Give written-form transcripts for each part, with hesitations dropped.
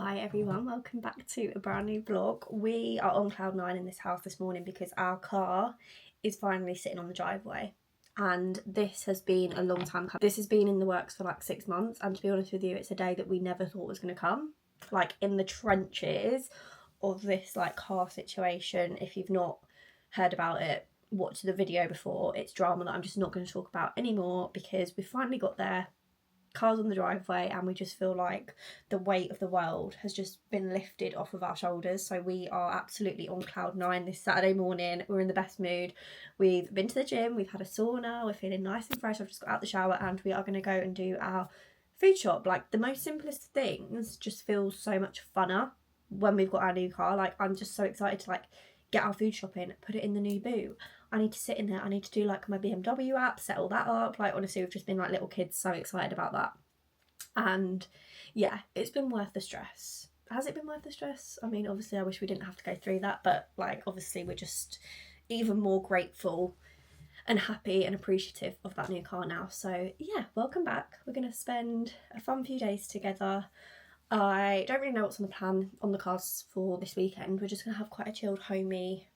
Hi everyone, welcome back to a brand new vlog. We are on cloud nine in this house this morning because our car is finally sitting on the driveway, and this has been a long time coming. This has been in the works for like 6 months, and to be honest with you, it's a day that we never thought was going to come. Like in the trenches of this like car situation, if you've not heard about it, watch the video before. It's drama that I'm just not going to talk about anymore because we finally got there. Cars on the driveway, and we just feel like the weight of the world has just been lifted off of our shoulders. So we are absolutely on cloud nine this Saturday morning. We're in the best mood. We've been to the gym, we've had a sauna, we're feeling nice and fresh. I've just got out the shower and we are going to go and do our food shop. Like the most simplest things just feel so much funner when we've got our new car. Like I'm just so excited to like get our food shopping, put it in the new boot. I need to sit in there, I need to do like my BMW app, set all that up. Like honestly, we've just been like little kids, so excited about that. And yeah, it's been worth the stress. Has it been worth the stress? I mean, obviously I wish we didn't have to go through that, but like obviously we're just even more grateful and happy and appreciative of that new car now. So yeah, welcome back. We're going to spend a fun few days together. I don't really know what's on the plan on the cards for this weekend. We're just going to have quite a chilled, homey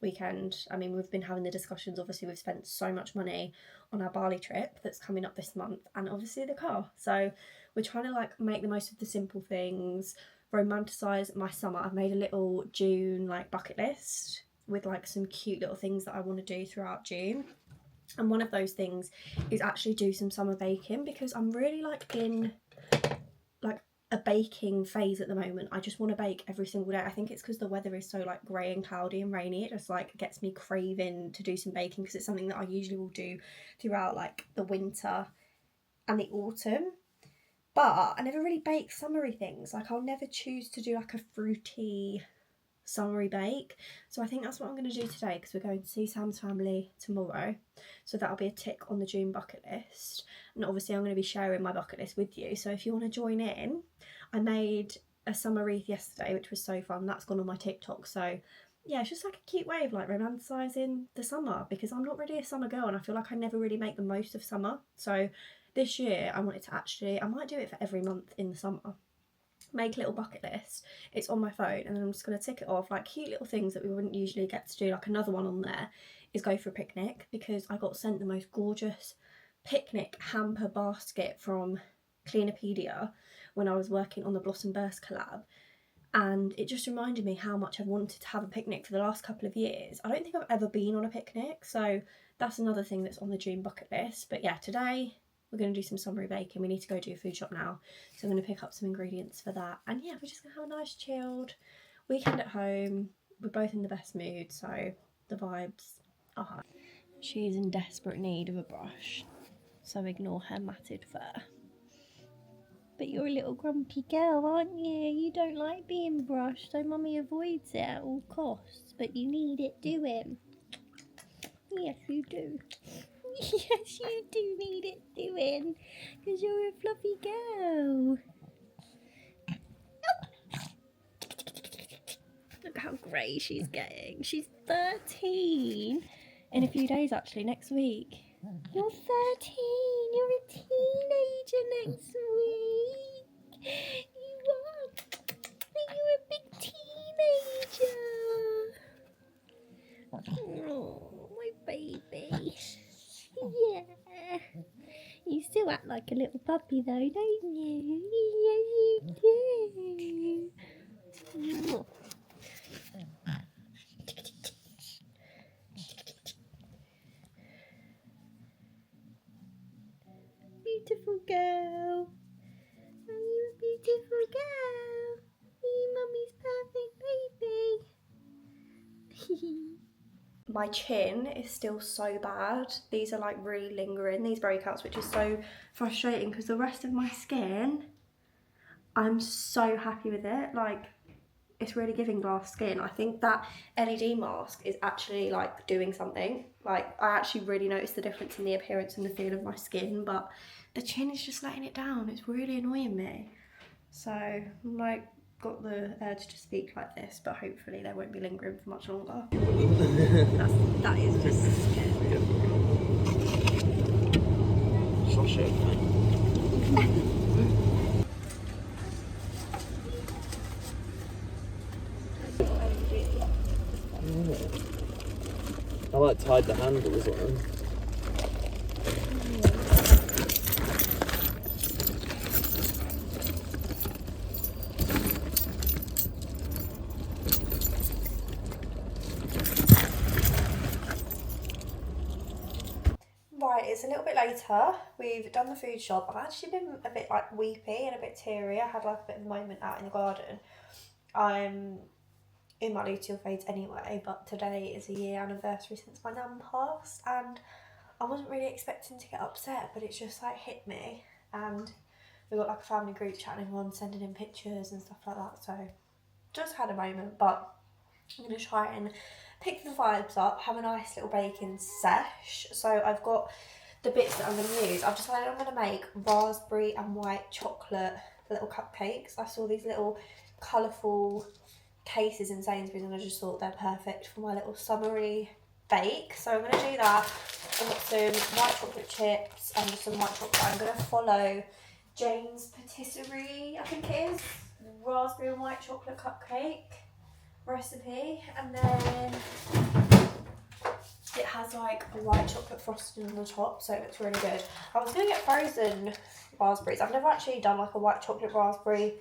weekend. I mean, we've been having the discussions. Obviously we've spent so much money on our Bali trip that's coming up this month, and obviously the car, so we're trying to like make the most of the simple things, romanticize my summer. I've made a little June like bucket list with like some cute little things that I want to do throughout June, and one of those things is actually do some summer baking, because I'm really like in like a baking phase at the moment. I just want to bake every single day. I think it's because the weather is so like grey and cloudy and rainy. It just like gets me craving to do some baking, because it's something that I usually will do throughout like the winter and the autumn. But I never really bake summery things. Like I'll never choose to do like a fruity summery bake. So I think that's what I'm going to do today, because we're going to see Sam's family tomorrow. So that'll be a tick on the June bucket list. And obviously I'm going to be sharing my bucket list with you. So if you want to join in, I made a summer wreath yesterday, which was so fun. That's gone on my TikTok. So yeah, it's just like a cute way of like romanticising the summer, because I'm not really a summer girl and I feel like I never really make the most of summer. So this year I wanted to actually, I might do it for every month in the summer. Make a little bucket list. It's on my phone, and then I'm just going to tick it off, like cute little things that we wouldn't usually get to do. Like another one on there is go for a picnic, because I got sent the most gorgeous picnic hamper basket from Cleanopedia when I was working on the Blossom Burst collab, and it just reminded me how much I've wanted to have a picnic for the last couple of years. I don't think I've ever been on a picnic, so that's another thing that's on the June bucket list. But yeah, today we're going to do some summery baking. We need to go do a food shop now, so I'm going to pick up some ingredients for that. And yeah, we're just going to have a nice chilled weekend at home. We're both in the best mood, so the vibes are high. She's in desperate need of a brush, so ignore her matted fur. But you're a little grumpy girl, aren't you? You don't like being brushed, so mummy avoids it at all costs. But you need it doing. Yes, you do. Yes, you do need it doing, because you're a fluffy girl. Look how grey she's getting. She's 13 in a few days, actually, next week. You're 13. You're a teenager next week. You are. You're a big teenager. Oh, my baby. Yeah. You still act like a little puppy though, don't you? Yes, you do. Beautiful girl. Are you a beautiful girl? Are you mummy's perfect baby? My chin is still so bad. These are like really lingering, these breakouts, which is so frustrating, because the rest of my skin, I'm so happy with it. Like it's really giving glass skin. I think that LED mask is actually like doing something. Like I actually really noticed the difference in the appearance and the feel of my skin, but the chin is just letting it down. It's really annoying me. So I'm like got the urge to speak like this, but hopefully they won't be lingering for much longer. That is just scary. like tied the handles on them. Right, it's a little bit later. We've done the food shop. I've actually been a bit like weepy and a bit teary. I had like a bit of a moment out in the garden. I'm in my luteal phase anyway, but today is a year anniversary since my nan passed, and I wasn't really expecting to get upset, but it's just like hit me. And we got like a family group chat and everyone sending in pictures and stuff like that, so just had a moment. But I'm going to try and pick the vibes up, have a nice little baking sesh. So I've got the bits that I'm going to use. I've decided I'm going to make raspberry and white chocolate little cupcakes. I saw these little colourful cases in Sainsbury's and I just thought they're perfect for my little summery bake. So I'm going to do that. I've got some white chocolate chips and just some white chocolate. I'm going to follow Jane's Patisserie, I think it is, raspberry and white chocolate cupcake recipe, and then it has like a white chocolate frosting on the top, so it looks really good. I was going to get frozen raspberries. I've never actually done like a white chocolate raspberry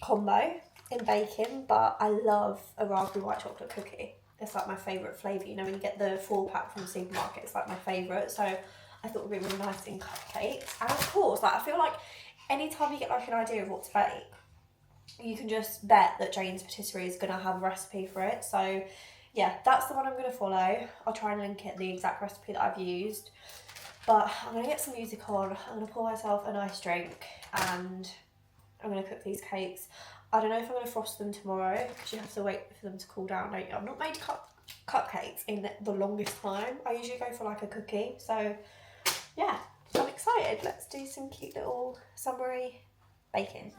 combo in baking, but I love a raspberry white chocolate cookie. It's like my favourite flavour. You know, when you get the 4-pack from the supermarket, it's like my favourite. So I thought it would be really nice in cupcakes. And of course, like I feel like anytime you get like an idea of what to bake, you can just bet that Jane's Patisserie is going to have a recipe for it. So yeah, that's the one I'm going to follow. I'll try and link it, the exact recipe that I've used. But I'm going to get some music on. I'm going to pour myself a nice drink and I'm going to cook these cakes. I don't know if I'm going to frost them tomorrow because you have to wait for them to cool down, don't you? I've not made cupcakes in the longest time. I usually go for like a cookie. So yeah, I'm excited. Let's do some cute little summery baking.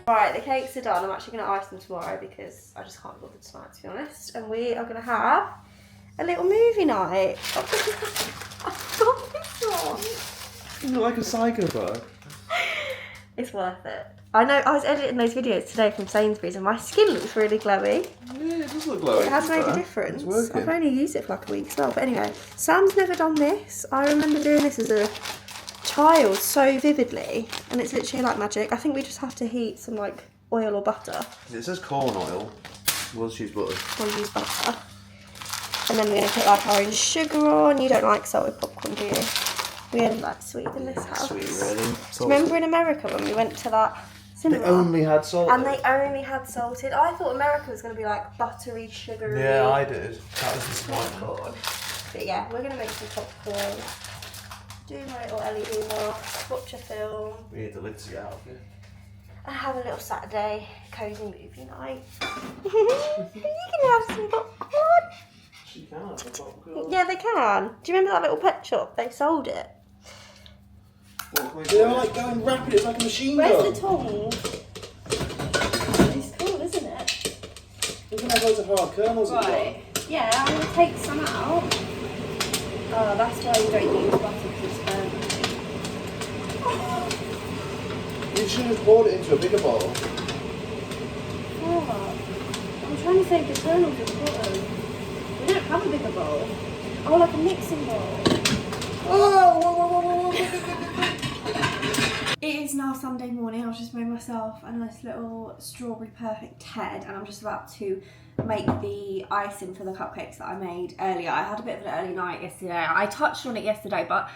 Right, the cakes are done. I'm actually going to ice them tomorrow because I just can't bother tonight, to be honest. And we are going to have a little movie night. I've got this one. You look like a psycho bug. It's worth it. I know, I was editing those videos today from Sainsbury's and my skin looks really glowy. Yeah, it does look glowy. It has made a difference. It's working. I've only used it for like a week as well. But anyway, Sam's never done this. I remember doing this as a child so vividly, and it's literally like magic. I think we just have to heat some like oil or butter. It says corn oil. We'll use butter. We'll use butter. And then we're going to put like our own sugar on. You don't like salted popcorn, do you? We only like sweet in this house. Sweet, really. Do you remember in America when we went to that cinema? They only had salted. And they only had salted. I thought America was going to be like buttery, sugary. Yeah, I did. That was disappointing. Popcorn. But yeah, we're going to make some popcorn. Do my little LED box, watch a film. We need the lid to get out of here. And have a little Saturday cosy movie night. You can have some popcorn. She can have popcorn. Yeah, they can. Do you remember that little pet shop? They sold it. They're like going rapid, it's like a machine gun. Where's the tongs? It's cool, isn't it? We're going to have loads of hard kernels as well. Right. Yeah, I'm going to take some out. Oh, that's why you don't use butter because it's burnt. You should have poured it into a bigger bowl. Oh, I'm trying to save the kernels at the bottom. We don't have a bigger bowl. Oh, like a mixing bowl. Oh, whoa, whoa, whoa, whoa. It is now Sunday morning. I've just made myself a nice little strawberry perfect head and I'm just about to make the icing for the cupcakes that I made earlier. I had a bit of an early night yesterday. I touched on it yesterday, but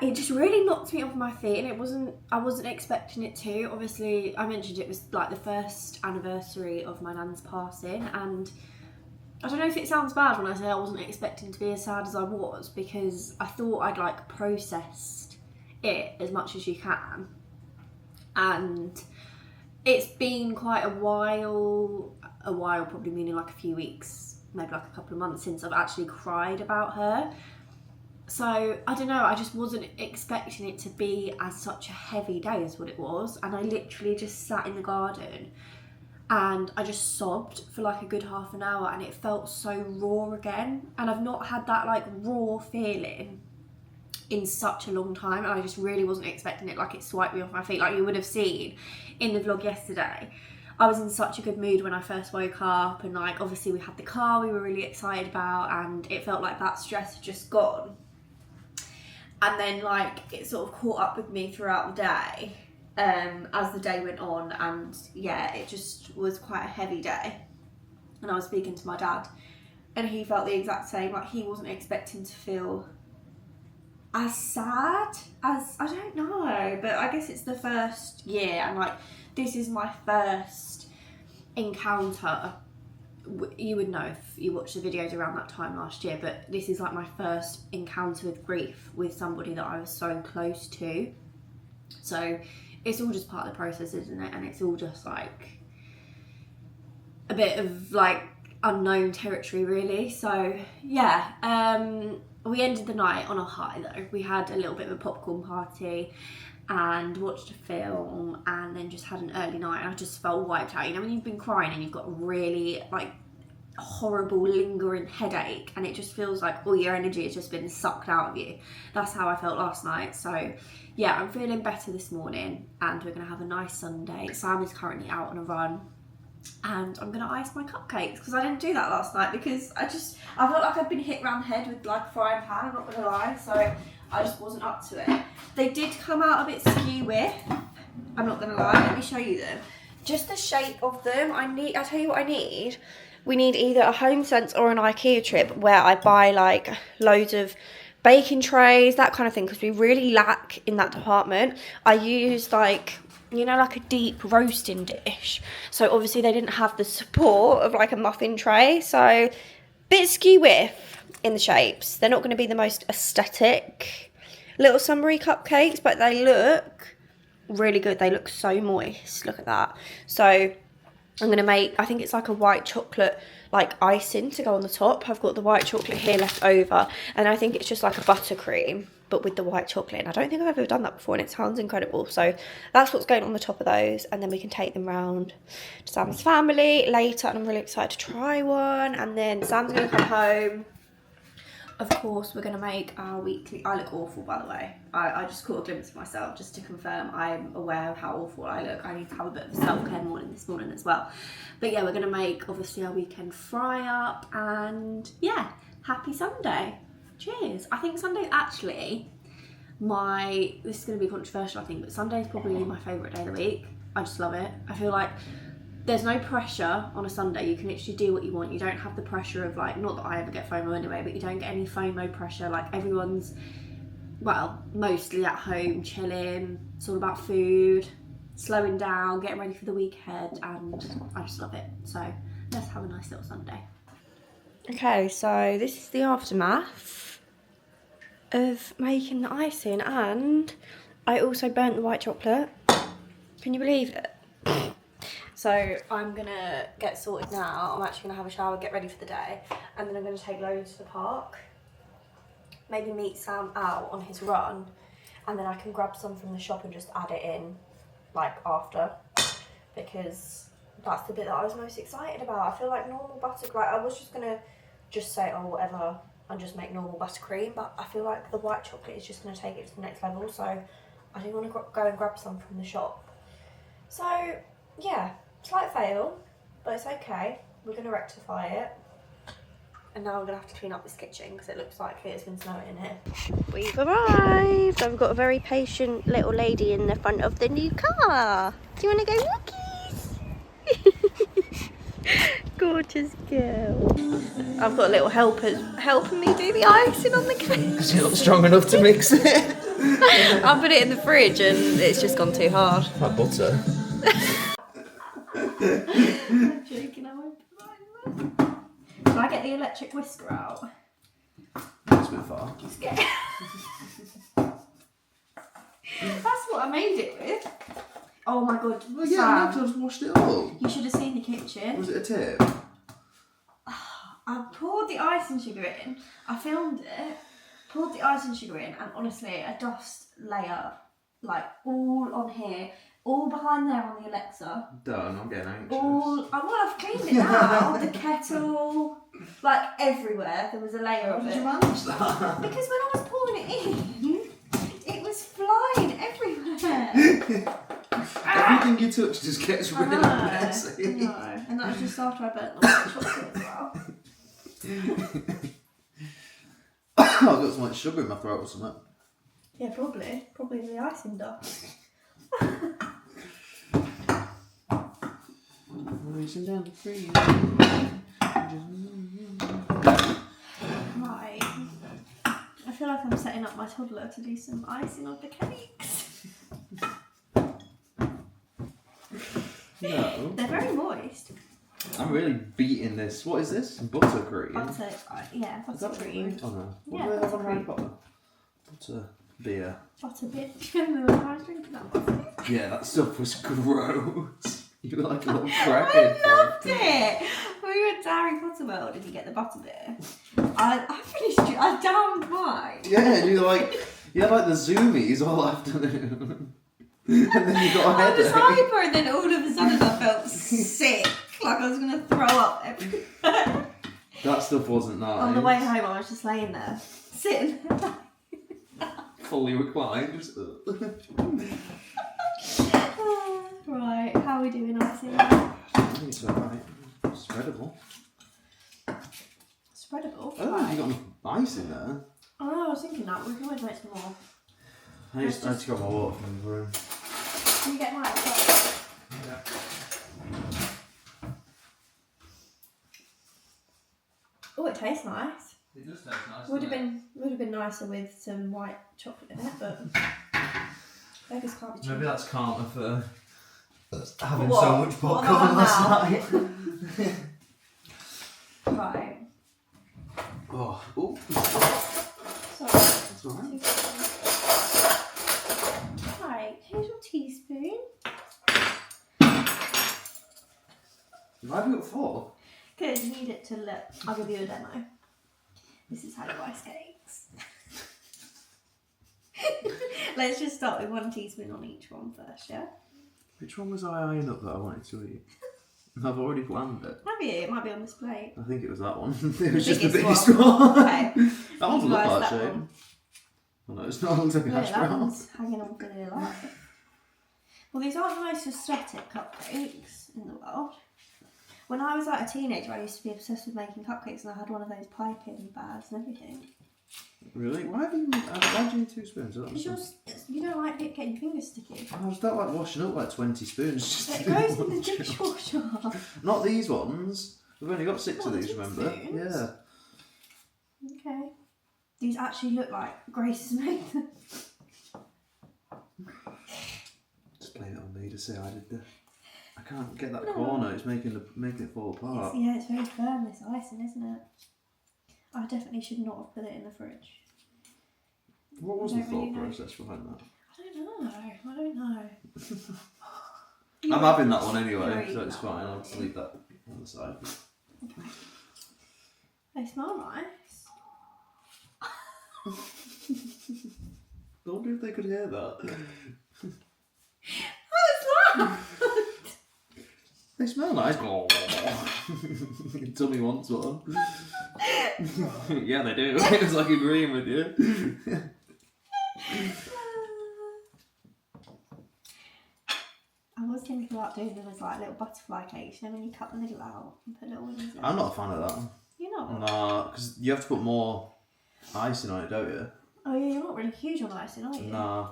it just really knocked me off my feet and I wasn't expecting it to. Obviously, I mentioned it was like the first anniversary of my nan's passing and I don't know if it sounds bad when I say I wasn't expecting to be as sad as I was, because I thought I'd like processed it as much as you can, and it's been quite a while probably meaning like a few weeks, maybe like a couple of months since I've actually cried about her. So I don't know, I just wasn't expecting it to be as such a heavy day as what it was, and I literally just sat in the garden and I just sobbed for like a good half an hour, and it felt so raw again, and I've not had that like raw feeling in such a long time, and I just really wasn't expecting it. Like, it swiped me off my feet. Like you would have seen in the vlog yesterday, I was in such a good mood when I first woke up, and like obviously we had the car we were really excited about, and it felt like that stress had just gone. And then like it sort of caught up with me throughout the day as the day went on, and yeah, it just was quite a heavy day. And I was speaking to my dad, and he felt the exact same. Like, he wasn't expecting to feel as sad as, I don't know, but I guess it's the first year, and like this is my first encounter. You would know if you watched the videos around that time last year, but this is like my first encounter with grief with somebody that I was so close to. So it's all just part of the process, isn't it? And it's all just like a bit of like unknown territory, really. So yeah, we ended the night on a high though. We had a little bit of a popcorn party and watched a film, and then just had an early night, and I just felt wiped out. You know, when you've been crying and you've got a really like horrible lingering headache, and it just feels like all your energy has just been sucked out of you. That's how I felt last night. So yeah, I'm feeling better this morning, and we're gonna have a nice Sunday. Sam is currently out on a run, and I'm gonna ice my cupcakes, because I didn't do that last night because I felt like I'd been hit around the head with like a frying pan, I'm not gonna lie, so I just wasn't up to it. They did come out a bit skew with, I'm not gonna lie. Let me show you them. Just the shape of them. I'll tell you what I need. We need either a HomeSense or an IKEA trip where I buy like loads of baking trays, that kind of thing, because we really lack in that department. I used like, you know, like a deep roasting dish, so obviously they didn't have the support of like a muffin tray, so bit skew with in the shapes. They're not going to be the most aesthetic little summery cupcakes, but they look really good. They look so moist, look at that. So I'm going to make, I think it's like a white chocolate like icing to go on the top. I've got the white chocolate here left over, and I think it's just like a buttercream but with the white chocolate, and I don't think I've ever done that before, and it sounds incredible. So that's what's going on the top of those, and then we can take them round to Sam's family later, and I'm really excited to try one. And then Sam's going to come home. Of course, we're going to make our weekly... I look awful, by the way. I just caught a glimpse of myself just to confirm I'm aware of how awful I look. I need to have a bit of a self-care morning this morning as well. But yeah, we're going to make, obviously, our weekend fry-up. And yeah, happy Sunday. Cheers. I think Sunday's actually this is going to be controversial, I think, but Sunday's probably my favourite day of the week. I just love it. I feel like there's no pressure on a Sunday. You can literally do what you want. You don't have the pressure of like, not that I ever get FOMO anyway, but you don't get any FOMO pressure. Like, everyone's, well, mostly at home, chilling. It's all about food, slowing down, getting ready for the week ahead, and I just love it. So let's have a nice little Sunday. Okay, so this is the aftermath of making the icing, and I also burnt the white chocolate. Can you believe it? So I'm gonna get sorted now. I'm actually gonna have a shower, get ready for the day, and then I'm gonna take loads to the park. Maybe meet Sam out on his run, and then I can grab some from the shop and just add it in, like, after, because that's the bit that I was most excited about. I feel like normal buttercream, like, I was just gonna say, oh, whatever, and just make normal buttercream, but I feel like the white chocolate is just gonna take it to the next level, so I do want to go and grab some from the shop. So yeah, slight fail, but it's okay. We're going to rectify it. And now I'm going to have to clean up this kitchen because it looks like it's been snowing in here. We've arrived. I've got a very patient little lady in the front of the new car. Do you want to go walkies? Gorgeous girl. I've got little helpers helping me do the icing on the cake. Because you're not strong enough to mix it. I put it in the fridge and it's just gone too hard. Like butter. I'm joking, I won't put that in there. Can I get the electric whisker out? That's a bit far. Just get it. That's what I made it with. Oh my god. Well, yeah, I just washed it up. You should have seen the kitchen. Was it a tip? I poured the icing sugar in. I filmed it. Poured the icing sugar in, and honestly, a dust layer, like all on here, all behind there on the Alexa. Done. I'm getting anxious. I've cleaned it now. The kettle, like everywhere, there was a layer of it. How did you manage that? Because when I was pouring it in, it was flying everywhere. Everything you touch just gets really messy. I know. And that was just after I burnt the white chocolate as well. I've got some like sugar in my throat or something. Yeah, probably. Probably the icing dust. Racing down the freeway. Right. I feel like I'm setting up my toddler to do some icing on the cakes. No. They're very moist. I'm really beating this. What is this? Buttercream? Buttercream. Oh no. What Yeah, do they have on Harry buttercream. Potter? Butter beer. Butterbeer. Do you remember when I was drinking that one? Yeah, that stuff was gross. You were like a little I crackhead. loved it. When we went to Harry Potter World and you get the butterbeer, I finished it. I downed mine. Yeah, and you had like the zoomies all afternoon. And then you got a I was headache. hyper, and then all of a sudden I felt sick, like I was going to throw up everywhere. That stuff wasn't nice. On the way home, I was just laying there, sitting there. Fully reclined. Just, Right, how are we doing, icing? I think it's alright. Spreadable. Spreadable? I don't know if you got any ice in there. Oh, I was thinking that. We can always make some more. I just got my water from the room. Can you get mine? Yeah. Oh, it tastes nice. It does taste nice. Would have been nicer with some white chocolate in it, but beggars can't be choosers. Maybe that's karma for having What? so much What popcorn last now? night. Right. Oh, ooh. Sorry. That's alright. Right, here's your teaspoon. Why have you got 4? Good, you need it to look. I'll give you a demo. This is how you ice cakes. Let's just start with 1 teaspoon on each one first, yeah? Which one was I eyeing up that I wanted to eat? I've already planned it. Have you? It might be on this plate. I think it was that one. It was just the biggest biggest one. Okay. That one's You look guys, like that shape. one. Oh no, it's not. It looks like a Yeah, hash that brown. one's hanging on for dear life. Well, these aren't the most aesthetic cupcakes in the world. When I was like a teenager, I used to be obsessed with making cupcakes, and I had one of those piping bags and everything. Really? Why do you need 2 spoons? I don't Because understand. you don't like getting your fingers sticky. I was that like washing up like 20 spoons. Just It to do goes in one the job. dishwasher. Not these ones. We've only got 6 What, of the these, big remember? spoons? Yeah. Okay. These actually look like Grace has made them. Just blame it on me to say I did the. I can't get that corner. It's making it fall apart. It's very firm, this icing, isn't it? I definitely should not have put it in the fridge. What was I the don't really thought know. process behind that? I don't know. I'm having that one anyway, You're so it's eating fine. that I'll one, just leave that on the side. Okay. They smell nice. I wonder if they could hear that. What's that? They smell nice. Tummy wants one. Yeah, they do. It's like agreeing with you. I was thinking about doing them as like little butterfly cakes, you know, when you cut the middle out and put little ones in. I'm not a fan of that. You're not? Nah, because you have to put more icing on it, don't you? Oh yeah, you're not really huge on icing, are you? Nah.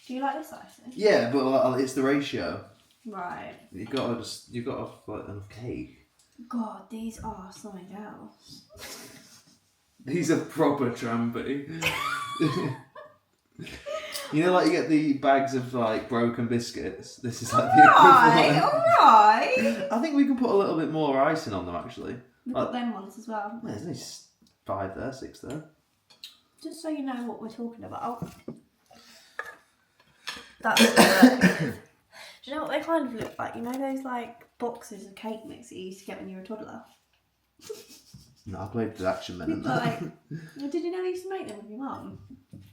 Do you like this icing? Yeah, but like, it's the ratio. Right. You've got to have like enough cake. God, these are something else. These are proper trampy. You know, like you get the bags of like broken biscuits. This is like the equivalent. Alright. I think we can put a little bit more icing on them actually. We've got them ones as well. There's only 5 there, 6 there. Just so you know what we're talking about. That's do you know what they kind of look like? You know those like boxes of cake mix that you used to get when you were a toddler? No, I played with Action Men and Like, that. did you know you used to make them with your mum?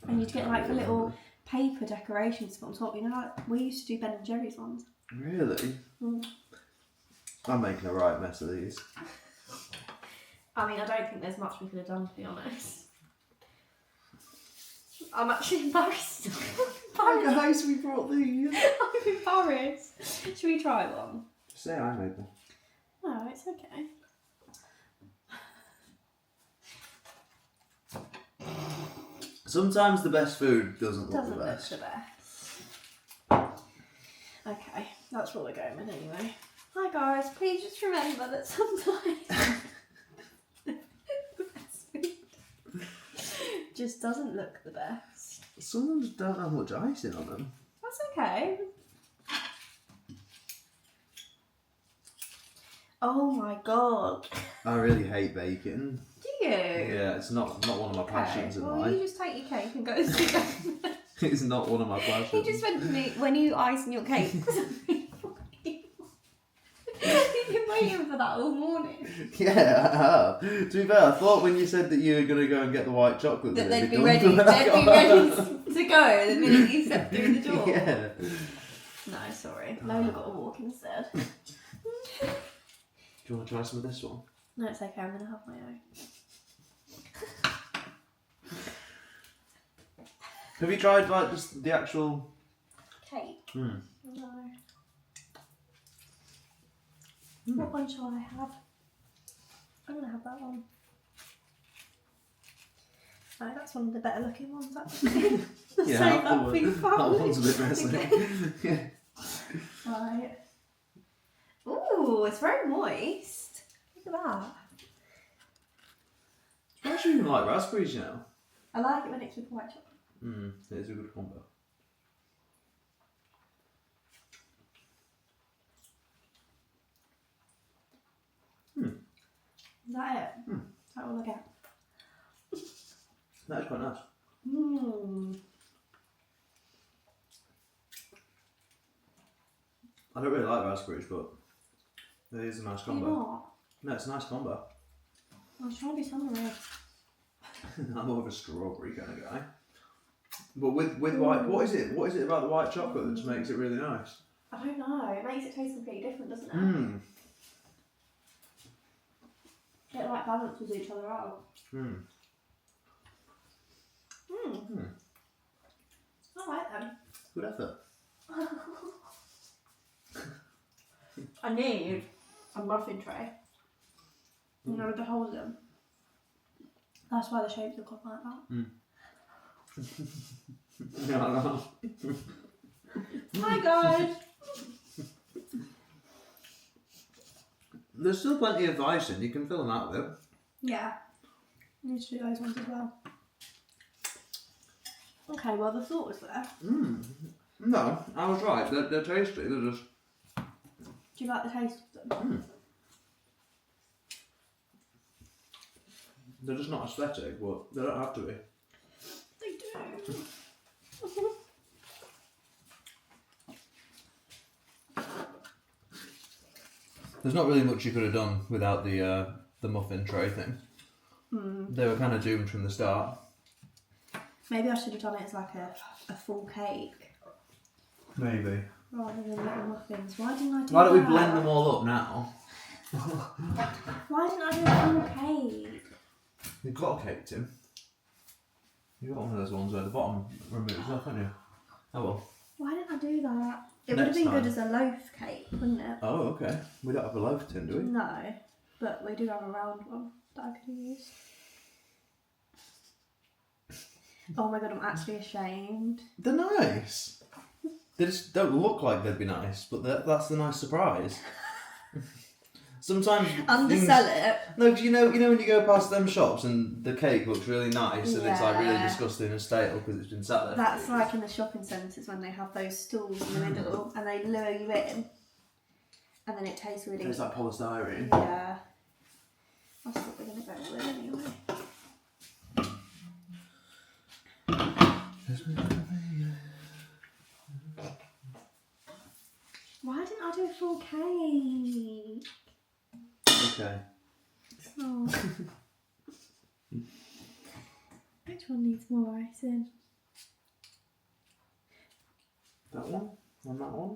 And you'd get like the little paper decorations on top. You know, like we used to do Ben and Jerry's ones. Really? Mm. I'm making a right mess of these. I mean, I don't think there's much we could have done, to be honest. I'm actually embarrassed. Hi guys, we brought these. I'm embarrassed. Should we try one? Say I made them. No, it's okay. Sometimes the best food doesn't look the Doesn't best. look the best. Okay, that's what we're going with anyway. Hi guys, please just remember that sometimes the best food just doesn't look the best. Some of them just don't have much icing on them. That's okay. Oh my god. I really hate baking. Do you? Yeah, it's not one of my passions in well, life. you just take your cake and go to sleep. It's not one of my passions. He just went to me when you icing your cake. You've been waiting for that all morning. Yeah, I have. To be fair, I thought when you said that you were going to go and get the white chocolate That it'd they'd be done ready. when I They'd be got ready home. to go the minute you stepped through the door. Yeah. No, sorry. Lola got a walk instead. Do you want to try some of this one? No, it's okay. I'm gonna have my own. Have you tried like just the actual Cake? Mm. No. Mm. What one shall I have? I'm gonna have that one. No, that's one of the better looking ones actually. Yeah, Save that that pink that one's a bit messy. Yeah. Right. Ooh, it's very moist. Look at that. I actually even like raspberries, you know. I like it when it's with white chocolate. It is a good combo. Is that it? Is that all I get? That is quite nice. I don't really like raspberries, but it is a nice Do you combo. not? No, it's a nice combo. I was trying to be summery. I'm more of a strawberry kind of guy. But with white, what is it? What is it about the white chocolate that just makes it really nice? I don't know. It makes it taste completely different, doesn't it? It like balances each other out. I like them. Good effort. I need a muffin tray. You know, with the holes in. That's why the shapes look like that. Yeah, I know. Hi guys! There's still plenty of icing. You can fill them out with it. Yeah. Need to do those ones as well. Okay, well the thought was there. No, I was right. They're tasty. They're just. Do you like the taste of them? They're just not aesthetic, but they don't have to be. They do. There's not really much you could have done without the muffin tray thing. They were kind of doomed from the start. Maybe I should have done it as like a full cake Maybe. rather than little muffins. Why didn't I do that? Why don't we blend them all up now? Why didn't I do a full cake? You've got a cake, Tim. You've got one of those ones where the bottom removes off, haven't you? Oh well. Why didn't I do that? It would have Next been time. good as a loaf cake, wouldn't it? Oh, okay. We don't have a loaf tin, do we? No, but we do have a round one that I could use. Oh my god, I'm actually ashamed. They're nice. They just don't look like they'd be nice, but that's the nice surprise. Sometimes Undersell it. No, because you know when you go past them shops and the cake looks really nice and it's like really Yeah. disgusting and stale because it's been sat there. That's like in the shopping centres when they have those stools in the middle and they lure you in and then it tastes really... It's like polystyrene. Yeah. we're going to go with anyway. Why didn't I do a full cake? Okay. Oh. Which one needs more icing? That one? And that one?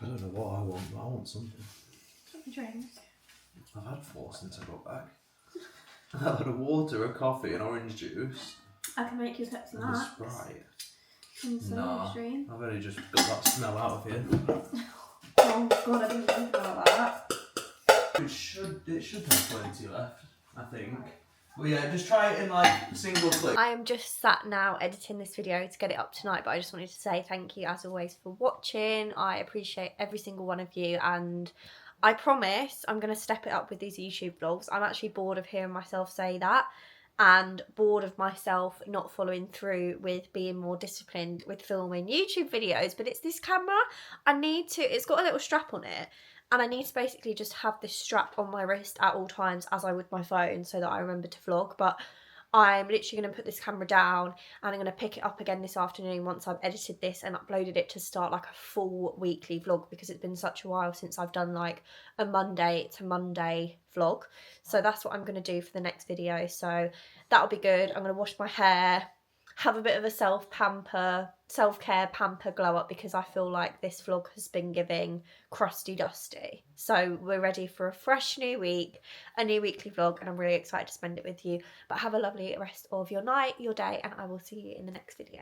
I don't know what I want, but I want something. Something drinks. I've had 4 since I got back. I've had a water, a coffee, an orange juice. I can make you a Pepsi And a Max. Sprite. And soda Nah, stream. I've only just got that smell out of here. Oh god, I didn't think about that. It should have plenty left, I think. Well, yeah, just try it in like single click. I am just sat now editing this video to get it up tonight, but I just wanted to say thank you as always for watching. I appreciate every single one of you, and I promise I'm going to step it up with these YouTube vlogs. I'm actually bored of hearing myself say that, and bored of myself not following through with being more disciplined with filming YouTube videos. But it's this camera, it's got a little strap on it, and I need to basically just have this strap on my wrist at all times as I would my phone so that I remember to vlog. But I'm literally going to put this camera down and I'm going to pick it up again this afternoon once I've edited this and uploaded it to start like a full weekly vlog, because it's been such a while since I've done like a Monday to Monday vlog. So that's what I'm going to do for the next video. So that'll be good. I'm going to wash my hair, have a bit of a self-care pamper glow up, because I feel like this vlog has been giving crusty dusty. So we're ready for a fresh new week, a new weekly vlog, and I'm really excited to spend it with you. But have a lovely rest of your night, your day, and I will see you in the next video.